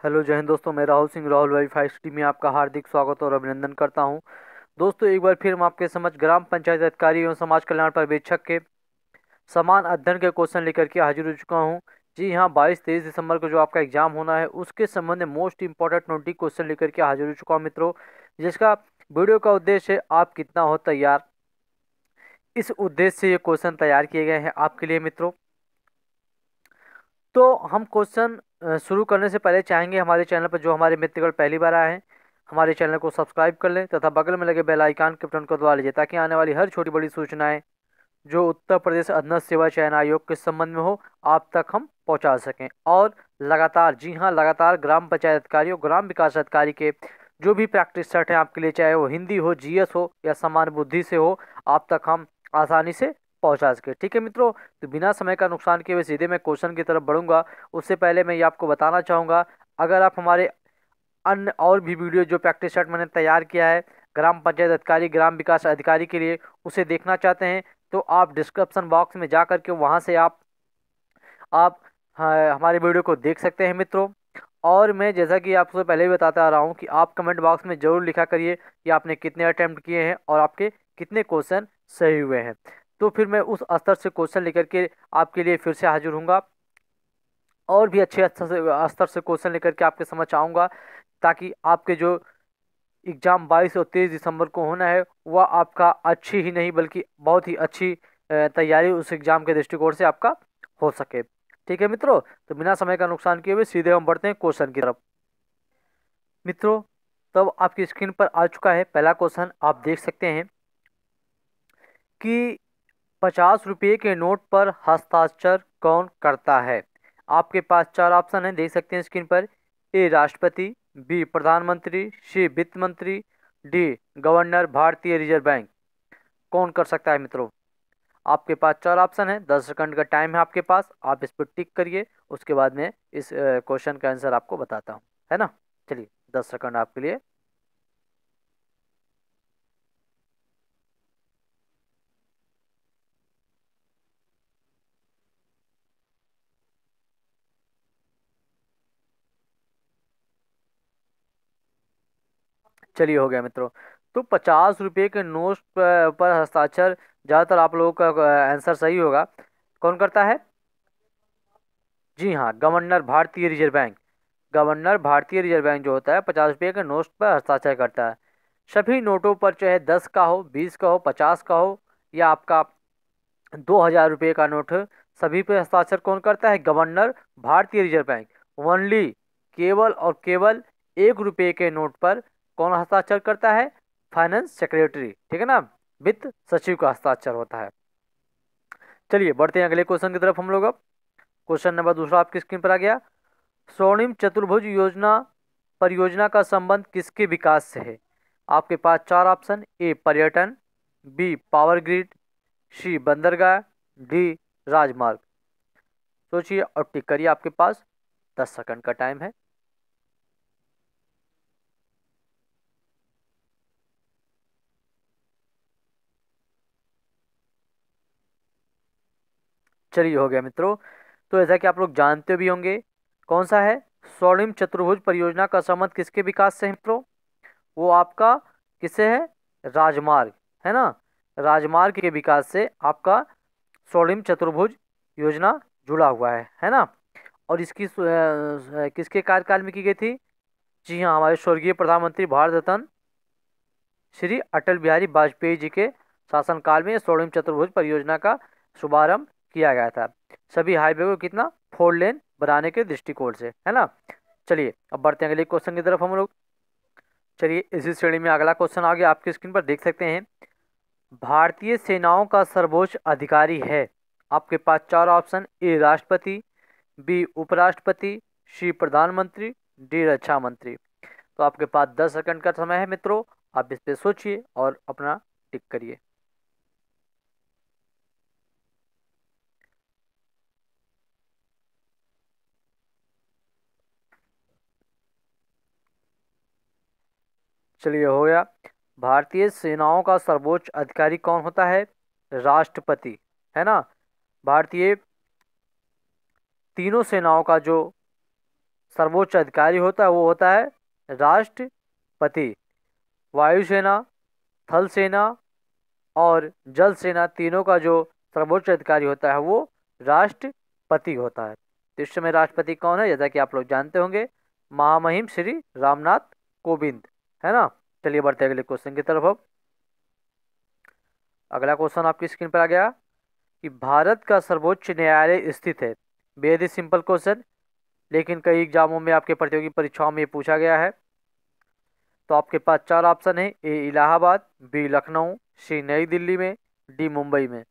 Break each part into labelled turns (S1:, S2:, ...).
S1: Hello जय हिंद दोस्तों, मैं Rahul Singh Rahul wifi T में आपका हार्दिक स्वागत और अभिनंदन करता हूं। दोस्तों, एक बार फिर हम आपके समझ ग्राम पंचायत अधिकारी एवं समाज कल्याण पर्यवेक्षक के समान अध्ययन के क्वेश्चन लेकर के हाजिर हो चुका हूं। जी हाँ, 22-23 दिसंबर को जो आपका एग्जाम होना है उसके संबंध में मोस्ट इंपॉर्टेंट 20 क्वेश्चन लेकर के हाजिर हो चुका हूँ मित्रों, जिसका वीडियो का उद्देश्य है आप कितना हो तैयार। इस उद्देश्य से ये क्वेश्चन तैयार किए गए हैं आपके लिए मित्रों। तो हम क्वेश्चन शुरू करने से पहले चाहेंगे हमारे चैनल पर जो हमारे मित्रगण पहली बार आए हैं, हमारे चैनल को सब्सक्राइब कर लें तथा बगल में लगे बेल आइकन के बटन को दबा लीजिए ताकि आने वाली हर छोटी बड़ी सूचनाएं जो उत्तर प्रदेश अधीनस्थ सेवा चयन आयोग के संबंध में हो आप तक हम पहुंचा सकें। और लगातार, जी हाँ, लगातार ग्राम पंचायत अधिकारी और ग्राम विकास अधिकारी के जो भी प्रैक्टिस सेट हैं आपके लिए, चाहे वो हिंदी हो, जीएस हो या सामान्य बुद्धि से हो, आप तक हम आसानी से पहुंचा सके। ठीक है मित्रों, तो बिना समय का नुकसान किए हुए सीधे मैं क्वेश्चन की तरफ बढ़ूंगा। उससे पहले मैं ये आपको बताना चाहूँगा, अगर आप हमारे अन्य और भी वीडियो जो प्रैक्टिस सेट मैंने तैयार किया है ग्राम पंचायत अधिकारी ग्राम विकास अधिकारी के लिए, उसे देखना चाहते हैं तो आप डिस्क्रिप्शन बॉक्स में जा करके वहाँ से आप हाँ, हमारे वीडियो को देख सकते हैं मित्रों। और मैं जैसा कि आपसे पहले भी बताता आ रहा हूँ कि आप कमेंट बॉक्स में ज़रूर लिखा करिए कि आपने कितने अटेम्प्ट किए हैं और आपके कितने क्वेश्चन सही हुए हैं। तो फिर मैं उस स्तर से क्वेश्चन लेकर के आपके लिए फिर से हाजिर हूँगा और भी अच्छे स्तर से क्वेश्चन लेकर के आपके समझ आऊँगा, ताकि आपके जो एग्ज़ाम 22 और 23 दिसंबर को होना है वह आपका अच्छी ही नहीं बल्कि बहुत ही अच्छी तैयारी उस एग्ज़ाम के दृष्टिकोण से आपका हो सके। ठीक है मित्रों, तो बिना समय का नुकसान किए हुए सीधे हम बढ़ते हैं क्वेश्चन की तरफ। मित्रों, तब आपकी स्क्रीन पर आ चुका है पहला क्वेश्चन। आप देख सकते हैं कि 50 रुपये के नोट पर हस्ताक्षर कौन करता है। आपके पास चार ऑप्शन हैं, देख सकते हैं स्क्रीन पर। ए राष्ट्रपति, बी प्रधानमंत्री, सी वित्त मंत्री, डी गवर्नर भारतीय रिजर्व बैंक। कौन कर सकता है मित्रों? आपके पास चार ऑप्शन है, 10 सेकंड का टाइम है आपके पास, आप इस पर टिक करिए। उसके बाद में इस क्वेश्चन का आंसर आपको बताता हूँ, है ना। चलिए, 10 सेकंड आपके लिए। चलिए, हो गया मित्रों। तो 50 रुपये के नोट पर हस्ताक्षर ज़्यादातर आप लोगों का आंसर सही होगा। कौन करता है? जी हाँ, गवर्नर भारतीय रिजर्व बैंक। गवर्नर भारतीय रिजर्व बैंक जो होता है 50 रुपये के नोट पर हस्ताक्षर करता है। सभी नोटों पर, चाहे 10 का हो, 20 का हो, 50 का हो या आपका 2000 रुपये का नोट हो, सभी पे हस्ताक्षर कौन करता है? गवर्नर भारतीय रिजर्व बैंक। ओनली, केवल और केवल 1 रुपये के नोट पर कौन हस्ताक्षर करता है? फाइनेंस सेक्रेटरी, ठीक है ना, वित्त सचिव का हस्ताक्षर होता है। चलिए, बढ़ते हैं अगले क्वेश्चन की तरफ हम लोग अब। क्वेश्चन नंबर दूसरा आपकी स्क्रीन पर आ गया। स्वर्णिम चतुर्भुज योजना परियोजना का संबंध किसके विकास से है? आपके पास चार ऑप्शन। ए पर्यटन, बी पावर ग्रिड, सी बंदरगाह, डी राजमार्ग। सोचिए और टिक करिए, आपके पास 10 सेकंड का टाइम है। चलिए, हो गया मित्रों। तो ऐसा कि आप लोग जानते भी होंगे कौन सा है स्वर्णिम चतुर्भुज परियोजना का संबंध किसके विकास से है मित्रों? वो आपका किससे है? राजमार्ग, है ना। राजमार्ग के विकास से आपका स्वर्णिम चतुर्भुज योजना जुड़ा हुआ है ना। और इसकी किसके कार्यकाल में की गई थी? जी हाँ, हमारे स्वर्गीय प्रधानमंत्री भारत रत्न श्री अटल बिहारी वाजपेयी जी के शासनकाल में स्वर्णिम चतुर्भुज परियोजना का शुभारंभ किया गया था। सभी हाईवे को कितना 4 लेन बनाने के दृष्टिकोण से, है ना। चलिए, अब बढ़ते हैं अगले क्वेश्चन की तरफ हम लोग। चलिए, इसी श्रेणी में अगला क्वेश्चन आ गया, आपकी स्क्रीन पर देख सकते हैं। भारतीय सेनाओं का सर्वोच्च अधिकारी है। आपके पास चार ऑप्शन। ए राष्ट्रपति, बी उपराष्ट्रपति, सी प्रधानमंत्री, डी रक्षा मंत्री। तो आपके पास 10 सेकंड का समय है मित्रों, आप इस पे सोचिए और अपना टिक करिए। चलिए, हो गया। भारतीय सेनाओं का सर्वोच्च अधिकारी कौन होता है? राष्ट्रपति, है ना। भारतीय तीनों सेनाओं का जो सर्वोच्च अधिकारी होता है वो होता है राष्ट्रपति। वायुसेना, थल सेना और जल सेना तीनों का जो सर्वोच्च अधिकारी होता है वो राष्ट्रपति होता है। तो इस समय राष्ट्रपति कौन है, जैसा कि आप लोग जानते होंगे, महामहिम श्री रामनाथ कोविंद, है ना। चलिए बढ़ते हैं अगले क्वेश्चन की तरफ। अब अगला क्वेश्चन आपकी स्क्रीन पर आ गया कि भारत का सर्वोच्च न्यायालय स्थित है। बेहद ही सिंपल क्वेश्चन, लेकिन कई एग्जामों में आपके प्रतियोगी परीक्षाओं में ये पूछा गया है। तो आपके पास चार ऑप्शन है: ए इलाहाबाद, बी लखनऊ, सी नई दिल्ली में, डी मुंबई में।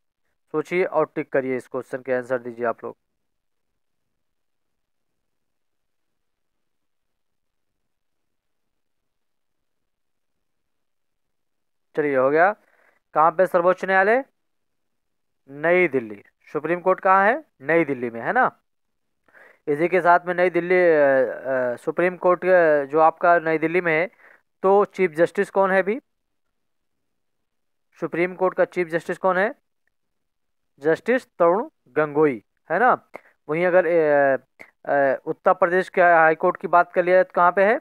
S1: सोचिए और टिक करिए, इस क्वेश्चन के आंसर दीजिए आप लोग। चलिए हो गया। कहाँ पे सर्वोच्च न्यायालय? नई दिल्ली। सुप्रीम कोर्ट कहाँ है? नई दिल्ली में, है ना। इसी के साथ में नई दिल्ली सुप्रीम कोर्ट जो आपका नई दिल्ली में है, तो चीफ जस्टिस कौन है भी? सुप्रीम कोर्ट का चीफ जस्टिस कौन है? जस्टिस तरुण गंगोई, है ना। वहीं अगर उत्तर प्रदेश के हाई कोर्ट की बात कर लिया तो कहाँ पे है?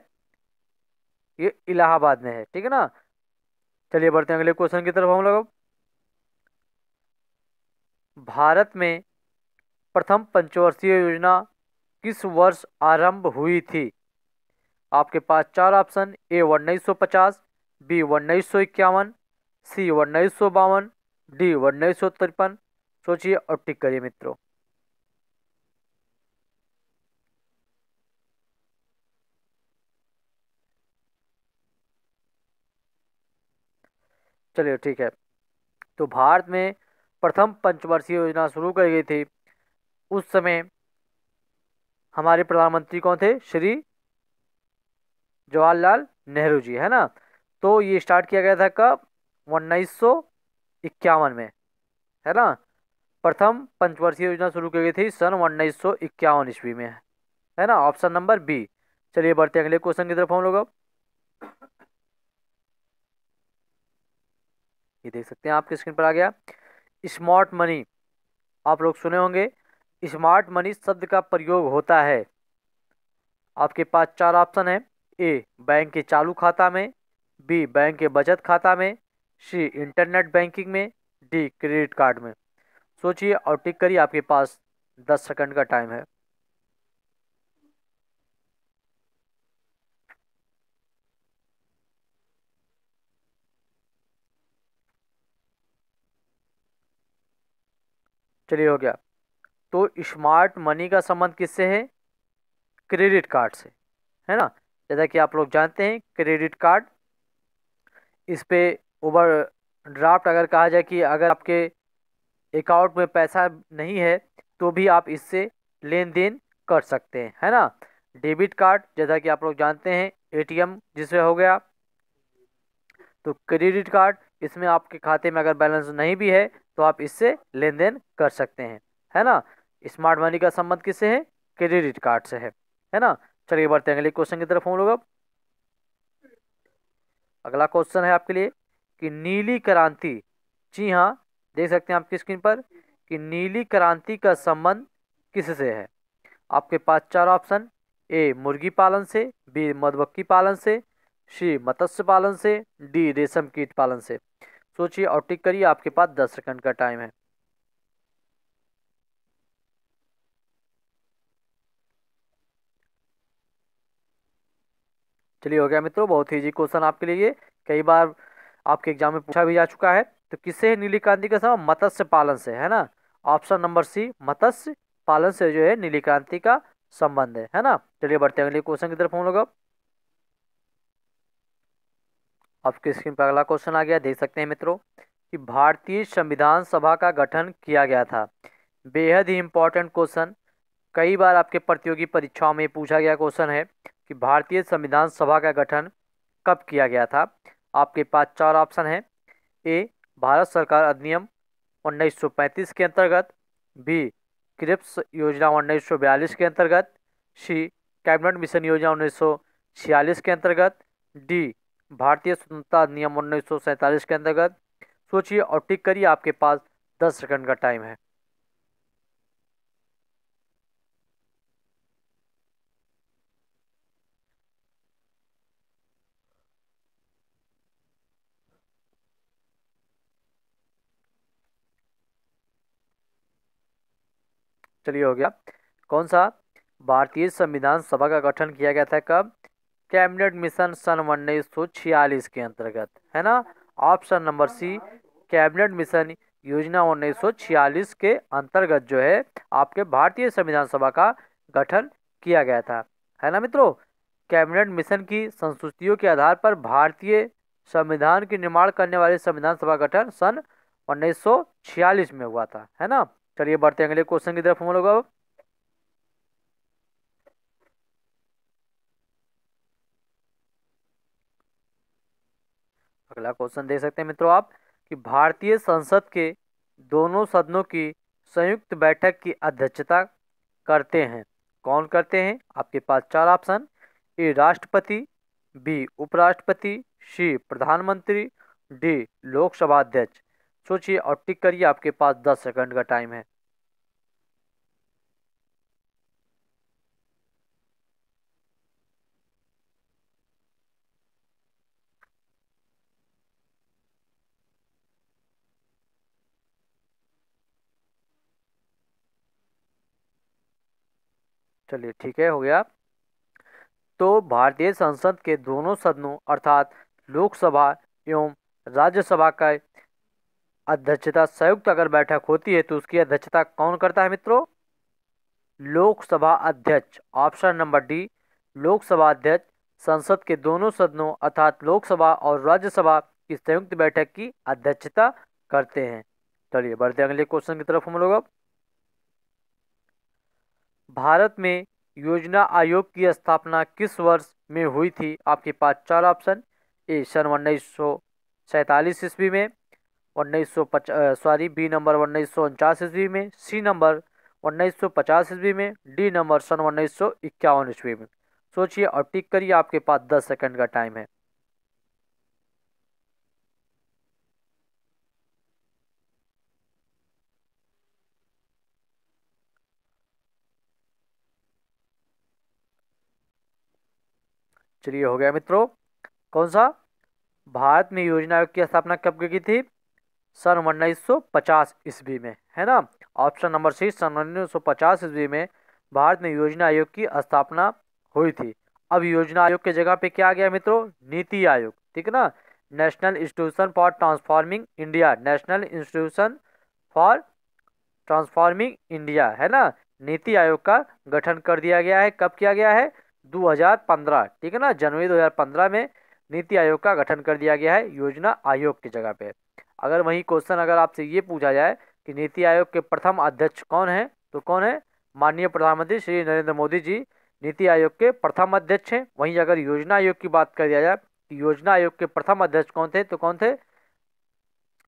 S1: ये इलाहाबाद में है, ठीक है ना। चलिए बढ़ते हैं अगले क्वेश्चन की तरफ हम लोग। भारत में प्रथम पंचवर्षीय योजना किस वर्ष आरंभ हुई थी? आपके पास चार ऑप्शन: ए 1950, बी 1951, सी 1952, डी 1953। सोचिए और टिक करिए मित्रों। चलिए ठीक है। तो भारत में प्रथम पंचवर्षीय योजना शुरू करी गई थी, उस समय हमारे प्रधानमंत्री कौन थे? श्री जवाहरलाल नेहरू जी, है ना। तो ये स्टार्ट किया गया था कब? 1951 में, है ना। प्रथम पंचवर्षीय योजना शुरू की गई थी सन 1951 ईस्वी में, है ना। Option number B. चलिए बढ़ते हैं अगले क्वेश्चन की तरफ हम लोग। अब ये देख सकते हैं आपकी स्क्रीन पर आ गया स्मार्ट मनी। आप लोग सुने होंगे, स्मार्ट मनी शब्द का प्रयोग होता है। आपके पास चार ऑप्शन है: ए बैंक के चालू खाता में, बी बैंक के बचत खाता में, सी इंटरनेट बैंकिंग में, डी क्रेडिट कार्ड में। सोचिए और टिक करिए, आपके पास 10 सेकंड का टाइम है। चलिए हो गया। तो स्मार्ट मनी का संबंध किससे है? क्रेडिट कार्ड से, है ना। जैसा कि आप लोग जानते हैं, क्रेडिट कार्ड, इस पे ओवर ड्राफ्ट अगर कहा जाए कि अगर आपके अकाउंट में पैसा नहीं है तो भी आप इससे लेन देन कर सकते हैं, है ना। डेबिट कार्ड, जैसा कि आप लोग जानते हैं, एटीएम जिससे हो गया। तो क्रेडिट कार्ड, इसमें आपके खाते में अगर बैलेंस नहीं भी है तो आप इससे लेन देन कर सकते हैं, है ना। स्मार्ट मनी का संबंध किससे है? क्रेडिट कार्ड से है ना। चलिए बढ़ते हैं अगले क्वेश्चन की तरफ हम लोग। अब अगला क्वेश्चन है आपके लिए कि नीली क्रांति, जी हाँ, देख सकते हैं आपकी स्क्रीन पर कि नीली क्रांति का संबंध किससे है। आपके पास चार ऑप्शन: ए मुर्गी पालन से, बी मधुमक्खी पालन से, सी मत्स्य पालन से, डी रेशम कीट पालन से। सोचिए और टिक करिए, आपके पास 10 सेकंड का टाइम है। चलिए हो गया मित्रों, बहुत ही इजी क्वेश्चन आपके लिए, कई बार आपके एग्जाम में पूछा भी जा चुका है। तो किससे है नीली क्रांति का संबंध? मत्स्य पालन से, है ना। ऑप्शन नंबर सी, मत्स्य पालन से जो है नीली क्रांति का संबंध है ना। चलिए बढ़ते हैं अगले क्वेश्चन की तरफ हम लोग। अब आपके स्क्रीन पर अगला क्वेश्चन आ गया, देख सकते हैं मित्रों कि भारतीय संविधान सभा का गठन किया गया था। बेहद ही इंपॉर्टेंट क्वेश्चन, कई बार आपके प्रतियोगी परीक्षाओं में पूछा गया क्वेश्चन है कि भारतीय संविधान सभा का गठन कब किया गया था। आपके पास चार ऑप्शन है: ए भारत सरकार अधिनियम 1935 के अंतर्गत, बी क्रिप्स योजना 1942 के अंतर्गत, सी कैबिनेट मिशन योजना 1946 के अंतर्गत, डी भारतीय स्वतंत्रता अधिनियम 1947 के अंतर्गत। सोचिए और टिक करिए, आपके पास 10 सेकंड का टाइम है। चलिए हो गया। कौन सा? भारतीय संविधान सभा का गठन किया गया था कब? कैबिनेट मिशन सन 1946 के अंतर्गत, है ना। Option number C, cabinet mission योजना 1946 के अंतर्गत जो है आपके भारतीय संविधान सभा का गठन किया गया था, है ना मित्रों। कैबिनेट मिशन की संस्तुतियों के आधार पर भारतीय संविधान की निर्माण करने वाली संविधान सभा गठन सन 1946 में हुआ था, है ना। चलिए बढ़ते हैं अगले क्वेश्चन की तरफ हम लोग अब। अगला क्वेश्चन देख सकते हैं मित्रों आप कि भारतीय संसद के दोनों सदनों की संयुक्त बैठक की अध्यक्षता करते हैं। कौन करते हैं? आपके पास चार ऑप्शन। ए राष्ट्रपति, बी उपराष्ट्रपति, सी प्रधानमंत्री, डी लोकसभा अध्यक्ष। सोचिए और टिक करिए, आपके पास 10 सेकंड का टाइम है। चलिए ठीक है, हो गया। तो भारतीय संसद के दोनों सदनों अर्थात लोकसभा एवं राज्यसभा का अध्यक्षता संयुक्त अगर बैठक होती है तो उसकी अध्यक्षता कौन करता है मित्रों? लोकसभा अध्यक्ष। ऑप्शन नंबर डी, लोकसभा अध्यक्ष संसद के दोनों सदनों अर्थात लोकसभा और राज्यसभा की संयुक्त बैठक की अध्यक्षता करते हैं। चलिए बढ़ते हैं अगले क्वेश्चन की तरफ हम लोग अब। भारत में योजना आयोग की स्थापना किस वर्ष में हुई थी? आपके पास चार ऑप्शन। ए सन 1947 ईस्वी में, 1950 सॉरी बी नंबर 1949 ईस्वी में, सी नंबर 1950 ईस्वी में, डी नंबर सन 1951 ईस्वी में। सोचिए और टिक करिए, आपके पास 10 सेकंड का टाइम है। चलिए हो गया मित्रों। कौन सा? भारत में योजना आयोग की स्थापना कब की थी? सन 1950 ईस्वी में, है ना। ऑप्शन नंबर सी, सन 1950 ईस्वी में भारत में योजना आयोग की स्थापना हुई थी। अब योजना आयोग के जगह पे क्या आ गया मित्रों? नीति आयोग, ठीक है ना। National institution for transforming India, national institution for transforming India, है ना। नीति आयोग का गठन कर दिया गया है। कब किया गया है? 2015, ठीक है ना, जनवरी 2015 में नीति आयोग का गठन कर दिया गया है योजना आयोग की जगह पे। अगर वही क्वेश्चन अगर आपसे ये पूछा जाए कि नीति आयोग के प्रथम अध्यक्ष कौन है, तो कौन है? माननीय प्रधानमंत्री श्री नरेंद्र मोदी जी नीति आयोग के प्रथम अध्यक्ष हैं। वहीं अगर योजना आयोग की बात कर दिया जाए कि योजना आयोग के प्रथम अध्यक्ष कौन थे, तो कौन थे?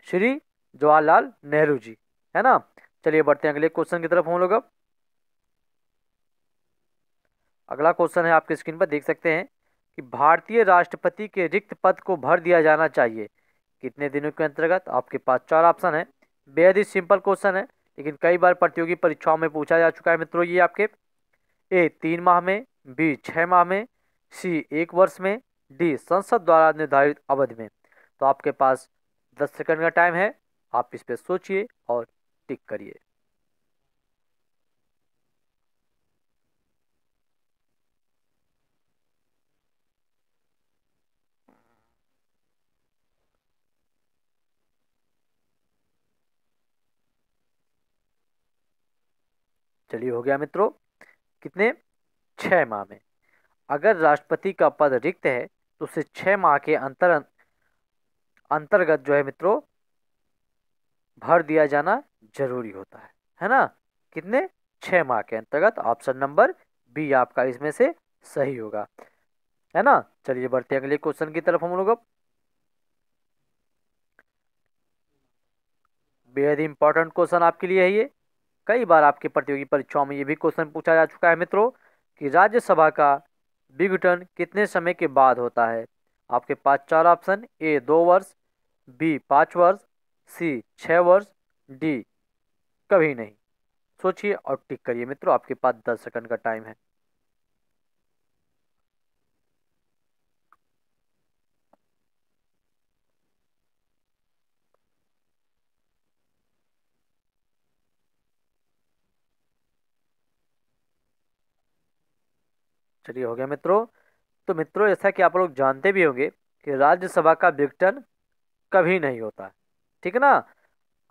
S1: श्री जवाहरलाल नेहरू जी, है ना। चलिए बढ़ते हैं अगले क्वेश्चन की तरफ हम लोग अब। अगला क्वेश्चन है, आपके स्क्रीन पर देख सकते हैं कि भारतीय राष्ट्रपति के रिक्त पद को भर दिया जाना चाहिए कितने दिनों के अंतर्गत? आपके पास चार ऑप्शन है। बेहद ही सिंपल क्वेश्चन है, लेकिन कई बार प्रतियोगी परीक्षाओं में पूछा जा चुका है मित्रों ये आपके। ए 3 माह में, बी 6 माह में, सी 1 वर्ष में, डी संसद द्वारा निर्धारित अवधि में। तो आपके पास 10 सेकंड का टाइम है, आप इस पे सोचिए और टिक करिए। चलिए हो गया मित्रों। कितने? 6 माह में। अगर राष्ट्रपति का पद रिक्त है तो उसे 6 माह के अंतर्गत जो है मित्रों भर दिया जाना जरूरी होता है ना। कितने? 6 माह के अंतर्गत। ऑप्शन नंबर बी आपका इसमें से सही होगा, है ना। चलिए बढ़ते हैं अगले क्वेश्चन की तरफ हम लोग अब। बेहद इंपॉर्टेंट क्वेश्चन आपके लिए है ये। कई बार आपके प्रतियोगी परीक्षाओं में ये भी क्वेश्चन पूछा जा चुका है मित्रों कि राज्यसभा का विघटन कितने समय के बाद होता है? आपके पास चार ऑप्शन। ए 2 वर्ष, बी 5 वर्ष, सी 6 वर्ष, डी कभी नहीं। सोचिए और टिक करिए मित्रों, आपके पास 10 सेकंड का टाइम है। चलिए हो गया मित्रों। तो मित्रों, जैसा कि आप लोग जानते भी होंगे कि राज्यसभा का विघटन कभी नहीं होता, ठीक है ना।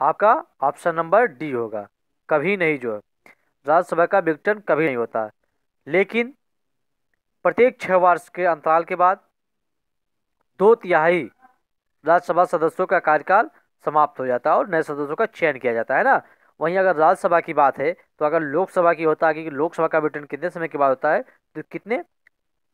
S1: आपका ऑप्शन नंबर डी होगा, कभी नहीं। जो है राज्यसभा का विघटन कभी नहीं होता, लेकिन प्रत्येक 6 वर्ष के अंतराल के बाद 2/3 राज्यसभा सदस्यों का कार्यकाल समाप्त हो जाता है और नए सदस्यों का चयन किया जाता है ना। वहीं अगर राज्यसभा की बात है, तो अगर लोकसभा की होता है कि लोकसभा का विघटन कितने समय के बाद होता है, तो कितने,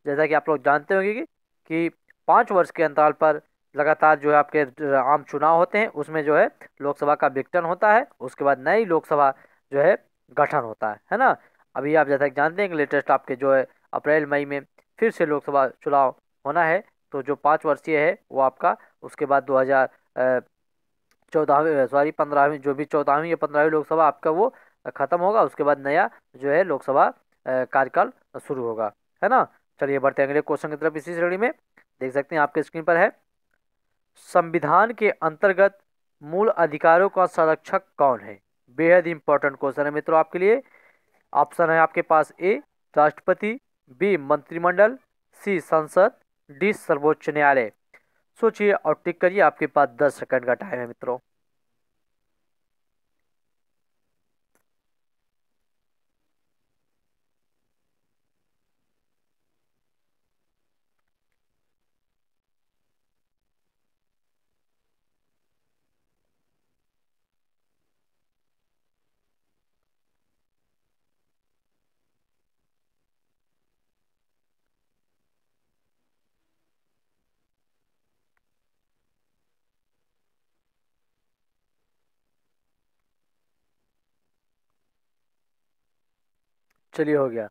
S1: जैसा कि आप लोग जानते होंगे कि 5 वर्ष के अंतराल पर लगातार जो है आपके आम चुनाव होते हैं, उसमें जो है लोकसभा का विघटन होता है, उसके बाद नई लोकसभा जो है गठन होता है ना। अभी आप जैसा कि जानते हैं कि लेटेस्ट आपके जो है अप्रैल मई में फिर से लोकसभा चुनाव होना है। तो जो 5 वर्षीय है वो आपका, उसके बाद 2014, सॉरी 15वीं, जो भी 14वीं या 15वीं लोकसभा आपका वो खत्म होगा, उसके बाद नया जो है लोकसभा कार्यकाल शुरू होगा, है ना। चलिए बढ़ते हैं अगले क्वेश्चन की तरफ इसी श्रेणी में। देख सकते हैं आपके स्क्रीन पर है, संविधान के अंतर्गत मूल अधिकारों का संरक्षक कौन है। बेहद इंपॉर्टेंट क्वेश्चन है मित्रों आपके लिए। ऑप्शन है आपके पास: ए राष्ट्रपति, बी मंत्रिमंडल, सी संसद, डी सर्वोच्च न्यायालय। सोचिए और टिक करिए, आपके पास 10 सेकंड का टाइम है मित्रों। चलिए हो गया।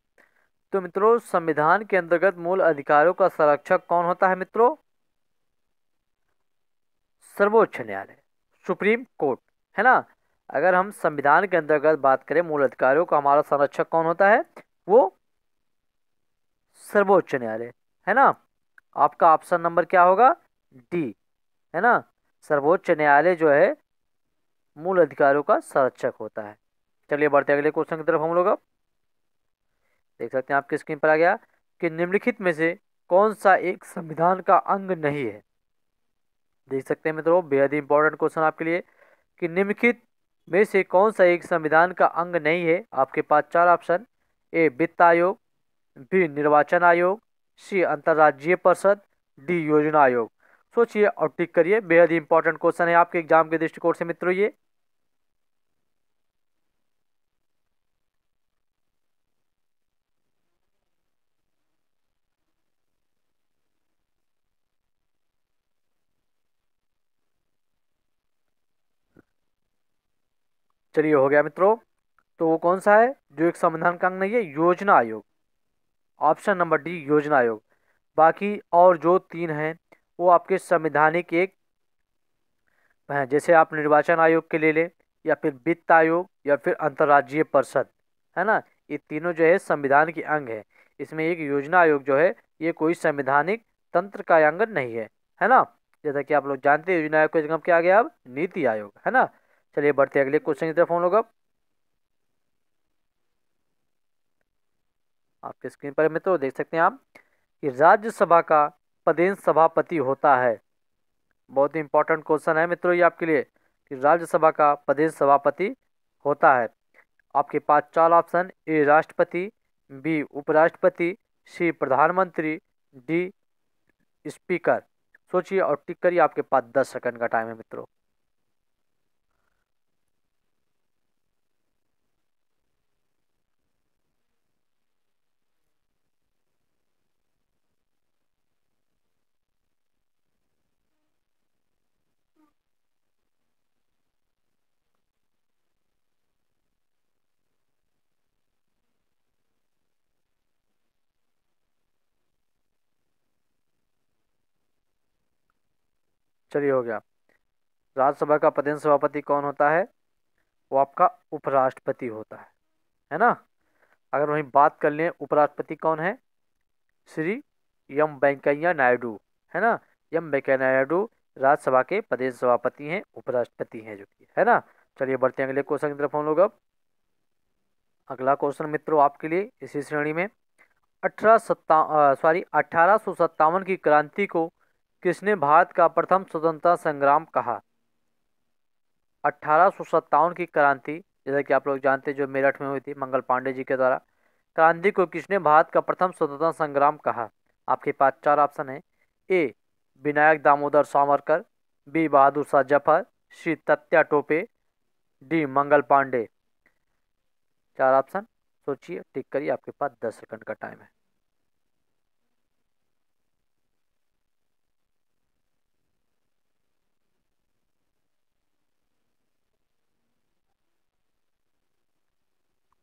S1: तो मित्रों, संविधान के अंतर्गत मूल अधिकारों का संरक्षक कौन होता है मित्रों? सर्वोच्च न्यायालय, सुप्रीम कोर्ट, है ना। अगर हम संविधान के अंतर्गत बात करें मूल अधिकारों का, हमारा संरक्षक कौन होता है? वो सर्वोच्च न्यायालय, है ना। आपका ऑप्शन नंबर क्या होगा? डी, है ना। सर्वोच्च न्यायालय जो है मूल अधिकारों का संरक्षक होता है। चलिए बढ़ते हैं अगले क्वेश्चन की तरफ हम लोग। अब देख सकते हैं आपकी स्क्रीन पर आ गया कि निम्नलिखित में से कौन सा एक संविधान का अंग नहीं है। देख सकते हैं मित्रों, बेहद इंपॉर्टेंट क्वेश्चन आपके लिए कि निम्नलिखित में से कौन सा एक संविधान का अंग नहीं है। आपके पास 4 ऑप्शन: ए वित्त आयोग, बी निर्वाचन आयोग, सी अंतर्राज्यीय परिषद, डी योजना आयोग। सोचिए और टिक करिए। बेहद इंपॉर्टेंट क्वेश्चन है आपके एग्जाम के दृष्टिकोण से मित्रों ये। चलिए हो गया मित्रों। तो वो कौन सा है जो एक संविधान का अंग नहीं है? योजना आयोग, ऑप्शन नंबर डी योजना आयोग। बाकी और जो 3 हैं वो आपके संवैधानिक एक हैं, जैसे आप निर्वाचन आयोग के ले लें, या फिर वित्त आयोग, या फिर अंतर्राज्यीय परिषद, है ना। ये तीनों जो है संविधान के अंग है। इसमें एक योजना आयोग जो है ये कोई संवैधानिक तंत्र का अंग नहीं है ना। जैसा कि आप लोग जानते हैं योजना आयोग का जगह क्या आ गया अब? नीति आयोग, है ना। चलिए बढ़ते हैं अगले क्वेश्चन की तरफ हम लोग। अब आपके स्क्रीन पर मित्रों देख सकते हैं आप कि राज्यसभा का पदेन सभापति होता है। बहुत ही इंपॉर्टेंट क्वेश्चन है मित्रों ये आपके लिए कि राज्यसभा का पदेन सभापति होता है। आपके पास 4 ऑप्शन: ए राष्ट्रपति, बी उपराष्ट्रपति, सी प्रधानमंत्री, डी स्पीकर। सोचिए और टिक करिए, आपके पास 10 सेकंड का टाइम है मित्रों। चलिए हो गया। राज्यसभा का पदेन सभापति कौन होता है? वो आपका उपराष्ट्रपति होता है ना। अगर वहीं बात कर लें उपराष्ट्रपति कौन है? श्री एम वेंकैया नायडू, है ना। एम वेंकैया नायडू राज्यसभा के प्रदेश सभापति हैं, उपराष्ट्रपति हैं जो कि, है ना। चलिए बढ़ते हैं अगले क्वेश्चन की तरफ हम लोग। अब अगला क्वेश्चन मित्रों आपके लिए इसी श्रेणी में। 1857 की क्रांति को किसने भारत का प्रथम स्वतंत्रता संग्राम कहा? 1857 की क्रांति, जैसा कि आप लोग जानते हैं, जो मेरठ में हुई थी मंगल पांडे जी के द्वारा, क्रांति को किसने भारत का प्रथम स्वतंत्रता संग्राम कहा? आपके पास चार ऑप्शन है। ए विनायक दामोदर सावरकर, बी बहादुर शाह जफर, सी तत्या टोपे, डी मंगल पांडे। चार ऑप्शन, सोचिए, टिक करिए, आपके पास 10 सेकंड का टाइम है।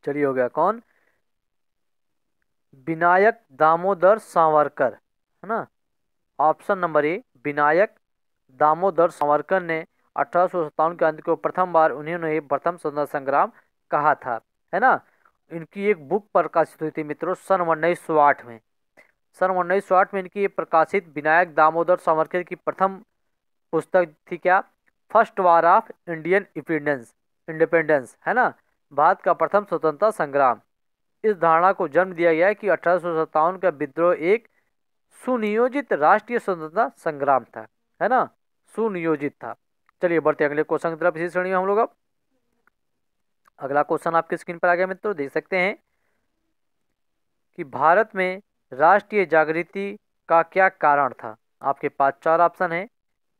S1: चलिए, हो गया। कौन? विनायक दामोदर सावरकर, है ना। Option number A Vinayak Damodar Savarkar ने 1857 क्रांति को प्रथम बार उन्होंने प्रथम स्वतंत्रता संग्राम कहा था, है ना। इनकी एक बुक प्रकाशित हुई थी मित्रों सन 1908 में। सन 1908 में इनकी ये प्रकाशित विनायक दामोदर सावरकर की प्रथम पुस्तक थी, क्या? First war of Indian independence, है ना। भारत का प्रथम स्वतंत्रता संग्राम। इस धारणा को जन्म दिया गया है कि 1857 का विद्रोह एक सुनियोजित राष्ट्रीय स्वतंत्रता संग्राम था, है ना, सुनियोजित था। चलिए बढ़ते अगले क्वेश्चन की तरफ इसी श्रेणी में हम लोग। अब अगला क्वेश्चन आपके स्क्रीन पर आ गया मित्रों, देख सकते हैं कि भारत में राष्ट्रीय जागृति का क्या कारण था? आपके पास चार ऑप्शन है।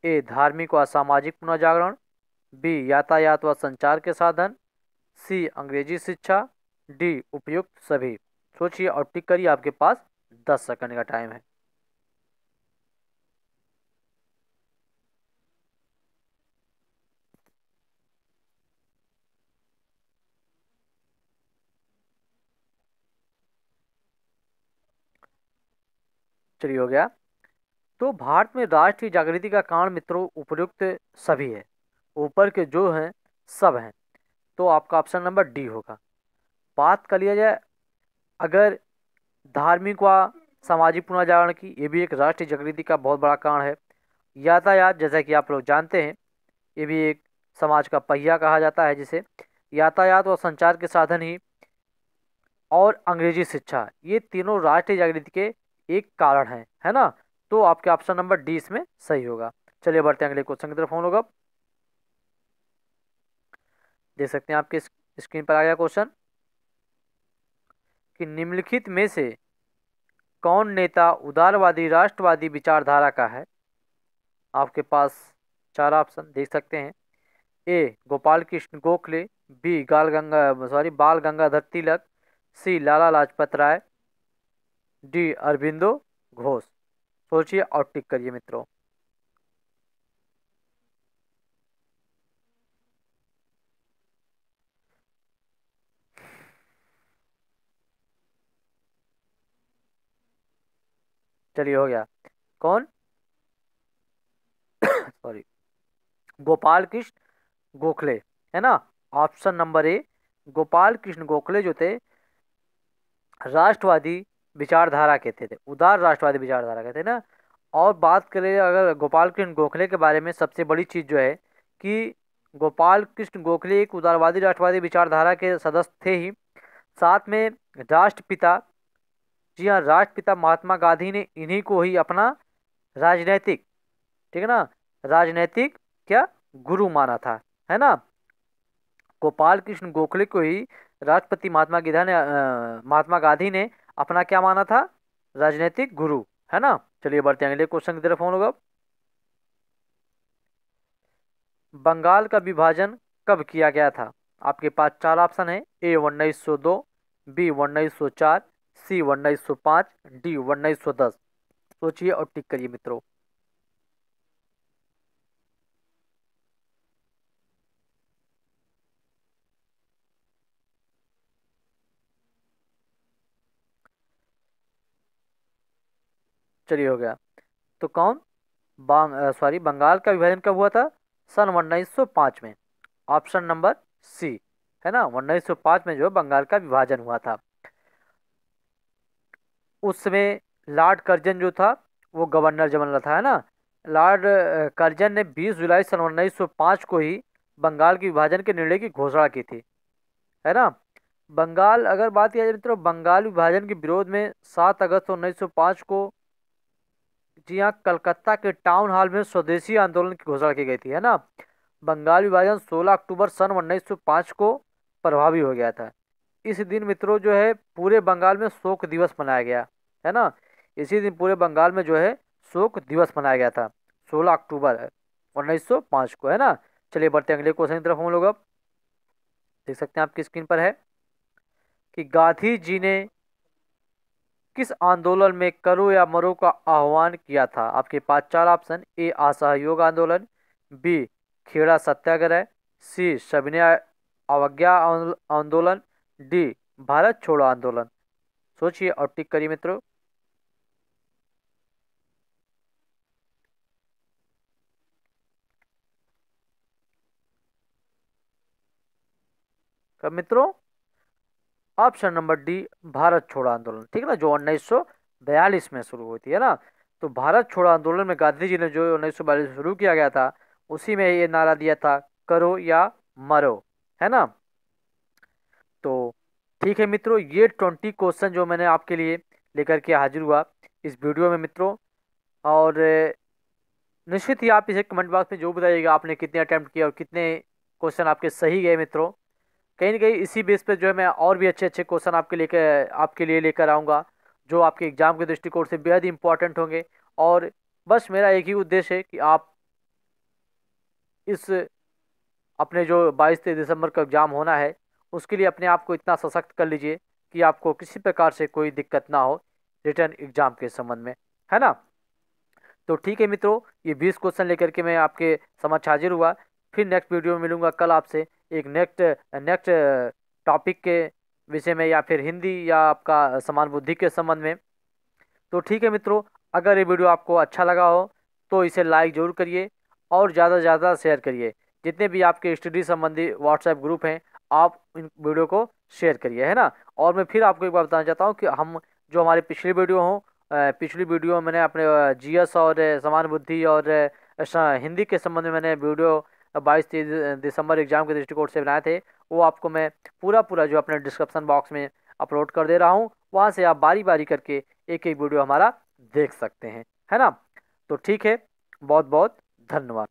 S1: ए धार्मिक व सामाजिक पुनर्जागरण, बी यातायात व संचार के साधन, सी अंग्रेजी शिक्षा, डी उपयुक्त सभी। सोचिए और टिक करिए, आपके पास 10 सेकंड का टाइम है। चलिए, हो गया। तो भारत में राष्ट्रीय जागृति का कारण मित्रों उपयुक्त सभी है। ऊपर के जो हैं सब हैं, तो आपका ऑप्शन नंबर डी होगा। बात कर लिया जाए अगर धार्मिक व सामाजिक पुनर्जागरण की, ये भी एक राष्ट्रीय जागृति का बहुत बड़ा कारण है। यातायात, जैसा कि आप लोग जानते हैं, ये भी एक समाज का पहिया कहा जाता है जिसे। यातायात व संचार के साधन ही और अंग्रेजी शिक्षा, ये तीनों राष्ट्रीय जागृति के एक कारण है ना। तो आपके ऑप्शन नंबर डी इसमें सही होगा। चलिए बढ़ते हैं अगले क्वेश्चन की तरफ हम लोग। अब देख सकते हैं आपके स्क्रीन पर आ गया क्वेश्चन कि निम्नलिखित में से कौन नेता उदारवादी राष्ट्रवादी विचारधारा का है? आपके पास चार ऑप्शन देख सकते हैं। ए गोपाल कृष्ण गोखले, बी बाल गंगाधर तिलक, सी लाला लाजपत राय, डी अरबिंदो घोष। सोचिए और टिक करिए मित्रों। चलिए, हो गया। कौन? सॉरी, गोपाल कृष्ण गोखले, है ना। Option number A Gopal Krishna Gokhale जो थे राष्ट्रवादी विचारधारा के थे, उदार राष्ट्रवादी विचारधारा के थे ना। और बात करें अगर गोपाल कृष्ण गोखले के बारे में, सबसे बड़ी चीज़ जो है कि गोपाल कृष्ण गोखले एक उदारवादी राष्ट्रवादी विचारधारा के सदस्य थे ही, साथ में राष्ट्रपिता, जी हाँ, राष्ट्रपिता महात्मा गांधी ने इन्हीं को ही अपना राजनैतिक, ठीक है ना, राजनैतिक क्या गुरु माना था, है ना। गोपाल कृष्ण गोखले को ही राष्ट्रपति महात्मा गांधी ने अपना क्या माना था? राजनीतिक गुरु, है ना। चलिए बढ़ते हैं अगले क्वेश्चन की तरफ हम लोग। अब बंगाल का विभाजन कब किया गया था? आपके पास चार ऑप्शन है। ए 1902, बी 1904, सी 1905, डी 1910। सोचिए और टिक करिए मित्रों। चलिए, हो गया। तो कौन? बंगाल का विभाजन कब हुआ था? सन 1905 में। ऑप्शन नंबर सी, है ना, 1905 में जो बंगाल का विभाजन हुआ था। उस समय लॉर्ड कर्जन जो था वो गवर्नर जनरल था, है ना। लॉर्ड कर्जन ने 20 जुलाई सन 1905 को ही बंगाल के विभाजन के निर्णय की घोषणा की थी, है ना। बंगाल अगर बात किया जाए मित्रों, बंगाल विभाजन के विरोध में 7 अगस्त 1905 को जी हाँ कलकत्ता के टाउन हॉल में स्वदेशी आंदोलन की घोषणा की गई थी, है ना। बंगाल विभाजन 16 अक्टूबर सन 1905 को प्रभावी हो गया था। इस दिन मित्रों जो है पूरे बंगाल में शोक दिवस मनाया गया, है ना। इसी दिन पूरे बंगाल में जो है शोक दिवस मनाया गया था, 16 अक्टूबर 1905 को, है ना। चलिए बढ़ते हैं अगले क्वेश्चन की तरफ हम लोग। अब देख सकते हैं आपकी स्क्रीन पर है कि गांधी जी ने किस आंदोलन में करो या मरो का आह्वान किया था। आपके पास चार ऑप्शन: ए असहयोग आंदोलन, बी खेड़ा सत्याग्रह, सी सविनय अवज्ञा आंदोलन, डी भारत छोड़ो आंदोलन। सोचिए और टिक करिए मित्रों। कब मित्रों? ऑप्शन नंबर डी भारत छोड़ो आंदोलन, ठीक है ना, जो 1942 में शुरू हुई थी, है ना। तो भारत छोड़ो आंदोलन में गांधी जी ने जो 1942 में शुरू किया गया था, उसी में ये नारा दिया था, करो या मरो, है ना। तो ठीक है मित्रों, ये 20 क्वेश्चन जो मैंने आपके लिए लेकर के हाजिर हुआ इस वीडियो में मित्रों। और निश्चित ही आप इसे कमेंट बॉक्स में जो बताइएगा आपने कितने अटेम्प्ट किए और कितने क्वेश्चन आपके सही गए मित्रों। कहीं ना कहीं इसी बेस पे जो है मैं और भी अच्छे अच्छे क्वेश्चन आपके लिए लेकर आऊँगा, जो आपके एग्जाम के दृष्टिकोण से बेहद इंपॉर्टेंट होंगे। और बस मेरा एक ही उद्देश्य है कि आप इस अपने जो 22 दिसंबर का एग्जाम होना है, उसके लिए अपने आप को इतना सशक्त कर लीजिए कि आपको किसी प्रकार से कोई दिक्कत ना हो रिटर्न एग्जाम के संबंध में, है ना। तो ठीक है मित्रों, ये 20 क्वेश्चन लेकर के मैं आपके समक्ष हाजिर हुआ। फिर नेक्स्ट वीडियो में मिलूंगा कल आपसे एक नेक्स्ट नेक्स्ट टॉपिक के विषय में, या फिर हिंदी या आपका समान बुद्धि के संबंध में। तो ठीक है मित्रों, अगर ये वीडियो आपको अच्छा लगा हो तो इसे लाइक जरूर करिए और ज़्यादा से ज़्यादा शेयर करिए। जितने भी आपके स्टडी संबंधी व्हाट्सएप ग्रुप हैं, आप इन वीडियो को शेयर करिए, है ना। और मैं फिर आपको एक बात बताना चाहता हूँ कि हम जो हमारी पिछली वीडियो हों, पिछली वीडियो में मैंने अपने जीएस और समान बुद्धि और हिंदी के संबंध में मैंने वीडियो 22 दिसंबर एग्जाम के दृष्टिकोण से बनाए थे, वो आपको मैं पूरा पूरा जो अपने डिस्क्रिप्शन बॉक्स में अपलोड कर दे रहा हूँ। वहाँ से आप बारी बारी करके एक एक वीडियो हमारा देख सकते हैं, है ना। तो ठीक है, बहुत बहुत धन्यवाद।